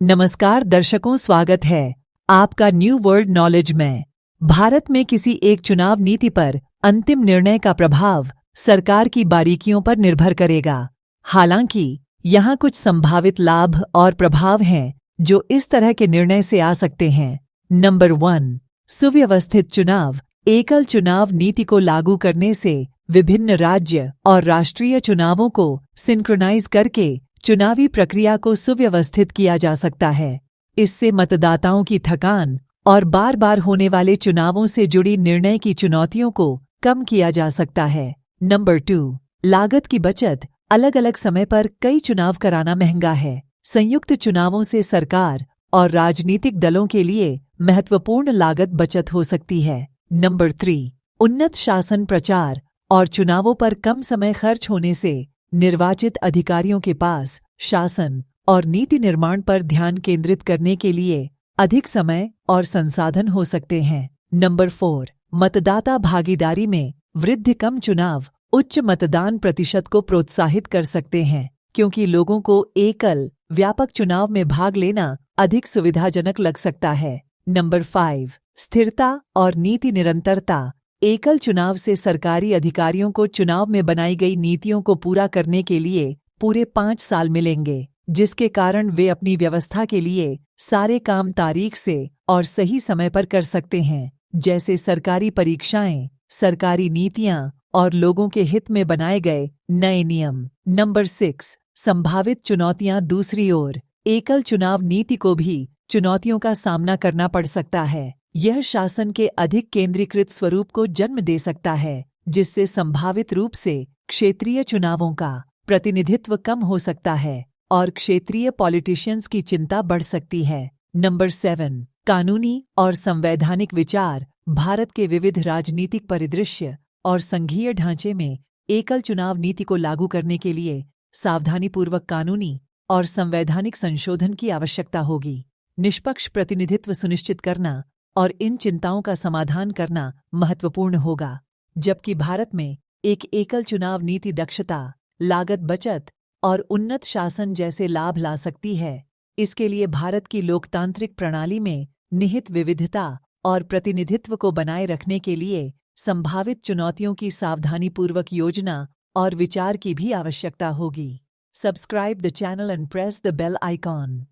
नमस्कार दर्शकों, स्वागत है आपका न्यू वर्ल्ड नॉलेज में। भारत में किसी एक चुनाव नीति पर अंतिम निर्णय का प्रभाव सरकार की बारीकियों पर निर्भर करेगा। हालांकि यहाँ कुछ संभावित लाभ और प्रभाव हैं जो इस तरह के निर्णय से आ सकते हैं। नंबर 1, सुव्यवस्थित चुनाव। एकल चुनाव नीति को लागू करने से विभिन्न राज्य और राष्ट्रीय चुनावों को सिंक्रोनाइज करके चुनावी प्रक्रिया को सुव्यवस्थित किया जा सकता है। इससे मतदाताओं की थकान और बार बार होने वाले चुनावों से जुड़ी निर्णय की चुनौतियों को कम किया जा सकता है। नंबर 2, लागत की बचत। अलग अलग समय पर कई चुनाव कराना महंगा है। संयुक्त चुनावों से सरकार और राजनीतिक दलों के लिए महत्वपूर्ण लागत बचत हो सकती है। नंबर 3, उन्नत शासन प्रचार और चुनावों पर कम समय खर्च होने से निर्वाचित अधिकारियों के पास शासन और नीति निर्माण पर ध्यान केंद्रित करने के लिए अधिक समय और संसाधन हो सकते हैं। नंबर 4, मतदाता भागीदारी में वृद्धि। कम चुनाव उच्च मतदान प्रतिशत को प्रोत्साहित कर सकते हैं, क्योंकि लोगों को एकल व्यापक चुनाव में भाग लेना अधिक सुविधाजनक लग सकता है। नंबर 5, स्थिरता और नीति निरंतरता। एकल चुनाव से सरकारी अधिकारियों को चुनाव में बनाई गई नीतियों को पूरा करने के लिए पूरे 5 साल मिलेंगे, जिसके कारण वे अपनी व्यवस्था के लिए सारे काम तारीख से और सही समय पर कर सकते हैं, जैसे सरकारी परीक्षाएं, सरकारी नीतियां और लोगों के हित में बनाए गए नए नियम। नंबर 6, संभावित चुनौतियां। दूसरी ओर, एकल चुनाव नीति को भी चुनौतियों का सामना करना पड़ सकता है। यह शासन के अधिक केंद्रीकृत स्वरूप को जन्म दे सकता है, जिससे संभावित रूप से क्षेत्रीय चुनावों का प्रतिनिधित्व कम हो सकता है और क्षेत्रीय पॉलिटिशियंस की चिंता बढ़ सकती है। नंबर 7, कानूनी और संवैधानिक विचार। भारत के विविध राजनीतिक परिदृश्य और संघीय ढांचे में एकल चुनाव नीति को लागू करने के लिए सावधानीपूर्वक कानूनी और संवैधानिक संशोधन की आवश्यकता होगी। निष्पक्ष प्रतिनिधित्व सुनिश्चित करना और इन चिंताओं का समाधान करना महत्वपूर्ण होगा। जबकि भारत में एक एकल चुनाव नीति दक्षता, लागत बचत और उन्नत शासन जैसे लाभ ला सकती है, इसके लिए भारत की लोकतांत्रिक प्रणाली में निहित विविधता और प्रतिनिधित्व को बनाए रखने के लिए संभावित चुनौतियों की सावधानीपूर्वक योजना और विचार की भी आवश्यकता होगी। Subscribe the channel and press the bell icon.